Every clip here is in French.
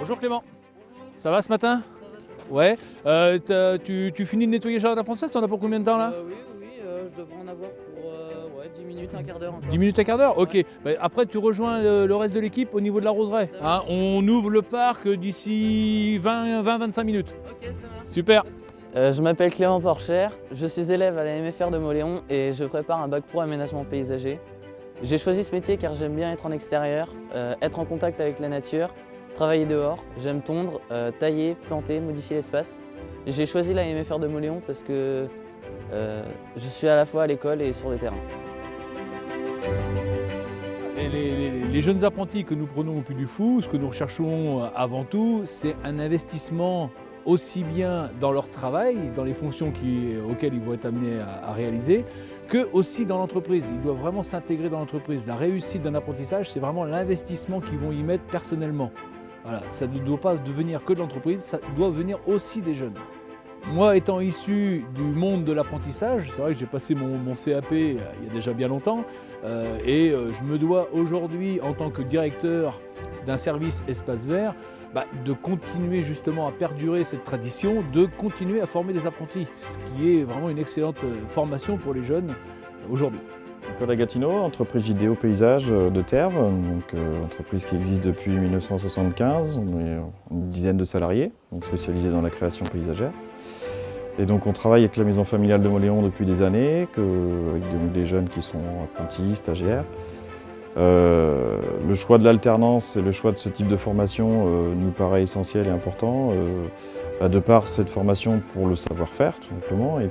Bonjour Clément. Ça va ce matin? Ouais. Tu finis de nettoyer le jardin d'apprentissage, t'en as pour combien de temps là? Oui, je devrais en avoir pour 10 minutes, un quart d'heure encore. 10 minutes, un quart d'heure? Ok. Ouais. Bah, après tu rejoins le reste de l'équipe au niveau de la roseraie. Ça va. On ouvre le parc d'ici 20-25 minutes. Ok, ça marche. Super. Je m'appelle Clément Porcher, je suis élève à la MFR de Mauléon et je prépare un bac pro aménagement paysager. J'ai choisi ce métier car j'aime bien être en extérieur, être en contact avec la nature, travailler dehors. J'aime tondre, tailler, planter, modifier l'espace. J'ai choisi la MFR de Mauléon parce que je suis à la fois à l'école et sur le terrain. Et les jeunes apprentis que nous prenons au Puy du Fou, ce que nous recherchons avant tout, c'est un investissement aussi bien dans leur travail, dans les fonctions auxquelles ils vont être amenés à réaliser, que aussi dans l'entreprise. Ils doivent vraiment s'intégrer dans l'entreprise. La réussite d'un apprentissage, c'est vraiment l'investissement qu'ils vont y mettre personnellement. Voilà, ça ne doit pas devenir que de l'entreprise, ça doit venir aussi des jeunes. Moi, étant issu du monde de l'apprentissage, c'est vrai que j'ai passé mon CAP il y a déjà bien longtemps, et je me dois aujourd'hui, en tant que directeur d'un service espace vert, de continuer justement à perdurer cette tradition, de continuer à former des apprentis, ce qui est vraiment une excellente formation pour les jeunes aujourd'hui. Nicolas Gatineau, entreprise JDO Paysage de Terve, entreprise qui existe depuis 1975. On est une dizaine de salariés, spécialisés dans la création paysagère. Et donc on travaille avec la maison familiale de Mauléon depuis des années, avec des jeunes qui sont apprentis, stagiaires. Le choix de l'alternance et le choix de ce type de formation nous paraît essentiel et important, de par cette formation pour le savoir-faire tout simplement, et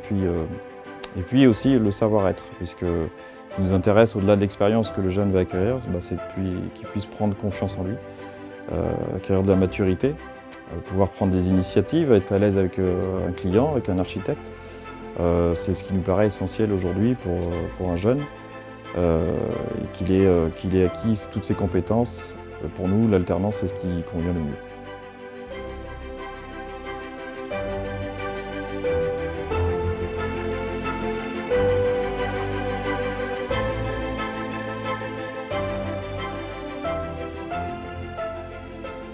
puis aussi le savoir-être, puisque ce qui nous intéresse au-delà de l'expérience que le jeune va acquérir, c'est qu'il puisse prendre confiance en lui, acquérir de la maturité, pouvoir prendre des initiatives, être à l'aise avec un client, avec un architecte. C'est ce qui nous paraît essentiel aujourd'hui pour un jeune. Qu'il ait acquis toutes ses compétences. Pour nous, l'alternance, c'est ce qui convient le mieux.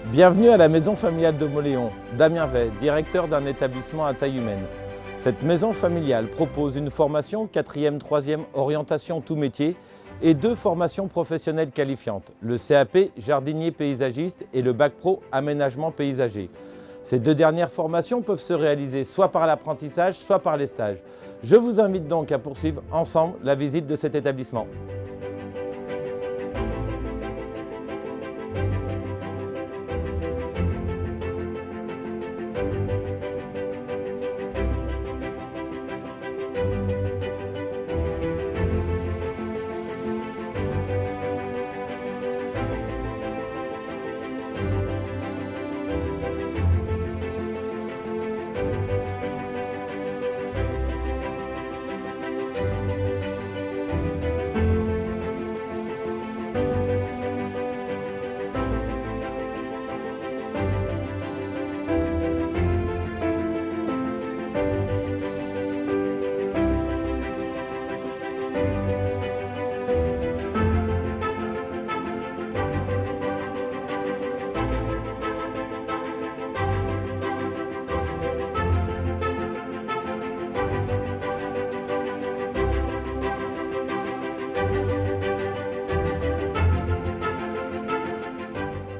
Bienvenue à la maison familiale de Mauléon. Damien Vey, directeur d'un établissement à taille humaine. Cette maison familiale propose une formation 4e, 3e, orientation tout métier et 2 formations professionnelles qualifiantes, le CAP jardinier paysagiste et le bac pro aménagement paysager. Ces 2 dernières formations peuvent se réaliser soit par l'apprentissage, soit par les stages. Je vous invite donc à poursuivre ensemble la visite de cet établissement.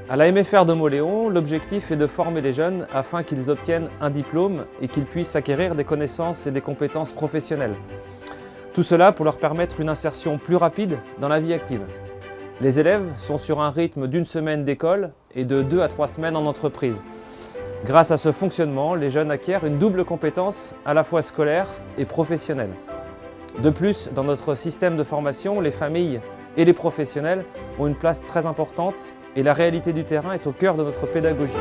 À la MFR de Mauléon, l'objectif est de former les jeunes afin qu'ils obtiennent un diplôme et qu'ils puissent acquérir des connaissances et des compétences professionnelles. Tout cela pour leur permettre une insertion plus rapide dans la vie active. Les élèves sont sur un rythme d'1 semaine d'école et de 2 à 3 semaines en entreprise. Grâce à ce fonctionnement, les jeunes acquièrent une double compétence à la fois scolaire et professionnelle. De plus, dans notre système de formation, les familles et les professionnels ont une place très importante et la réalité du terrain est au cœur de notre pédagogie.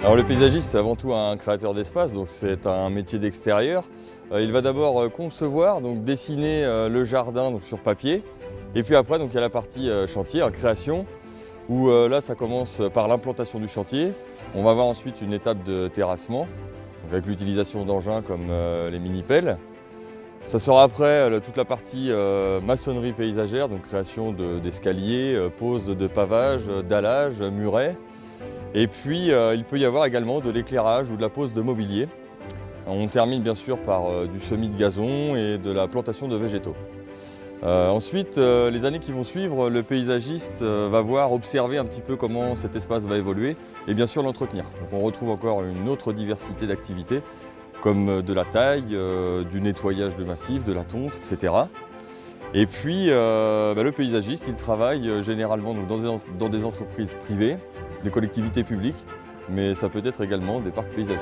Alors le paysagiste, c'est avant tout un créateur d'espace, donc c'est un métier d'extérieur. Il va d'abord concevoir, donc dessiner le jardin donc sur papier. Et puis après, donc, il y a la partie chantier, création, où là ça commence par l'implantation du chantier. On va avoir ensuite une étape de terrassement, donc avec l'utilisation d'engins comme les mini-pelles. Ça sera après toute la partie maçonnerie paysagère, donc création d'escaliers, pose de pavage, dallage, murets. Et puis il peut y avoir également de l'éclairage ou de la pose de mobilier. On termine bien sûr par du semis de gazon et de la plantation de végétaux. Ensuite, les années qui vont suivre, le paysagiste va observer un petit peu comment cet espace va évoluer et bien sûr l'entretenir. Donc on retrouve encore une autre diversité d'activités comme de la taille, du nettoyage de massifs, de la tonte, etc. Et puis le paysagiste, il travaille généralement donc, dans des entreprises privées, des collectivités publiques, mais ça peut être également des parcs paysagers.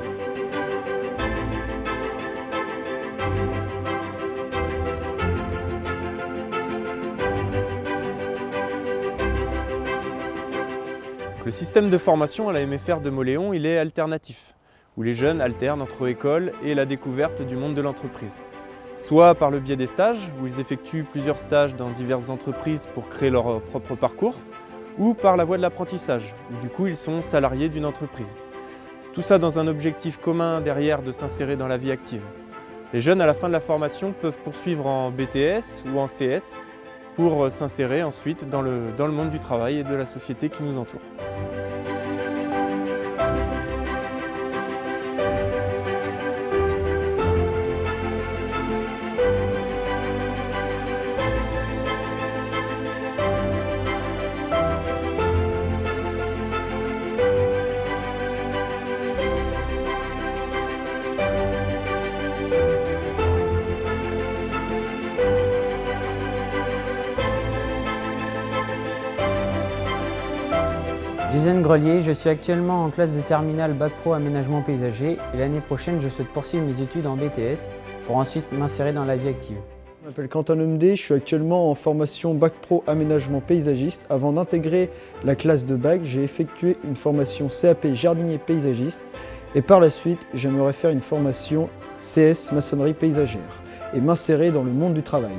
Le système de formation à la MFR de Mauléon, il est alternatif, où les jeunes alternent entre école et la découverte du monde de l'entreprise. Soit par le biais des stages, où ils effectuent plusieurs stages dans diverses entreprises pour créer leur propre parcours, ou par la voie de l'apprentissage, où du coup ils sont salariés d'une entreprise. Tout ça dans un objectif commun derrière de s'insérer dans la vie active. Les jeunes à la fin de la formation peuvent poursuivre en BTS ou en CS pour s'insérer ensuite dans le monde du travail et de la société qui nous entoure. Gisèle Grelier, je suis actuellement en classe de terminale Bac Pro Aménagement Paysager et l'année prochaine je souhaite poursuivre mes études en BTS pour ensuite m'insérer dans la vie active. Je m'appelle Quentin Lemdé, je suis actuellement en formation Bac Pro Aménagement Paysagiste. Avant d'intégrer la classe de Bac, j'ai effectué une formation CAP Jardinier Paysagiste et par la suite j'aimerais faire une formation CS Maçonnerie Paysagère et m'insérer dans le monde du travail.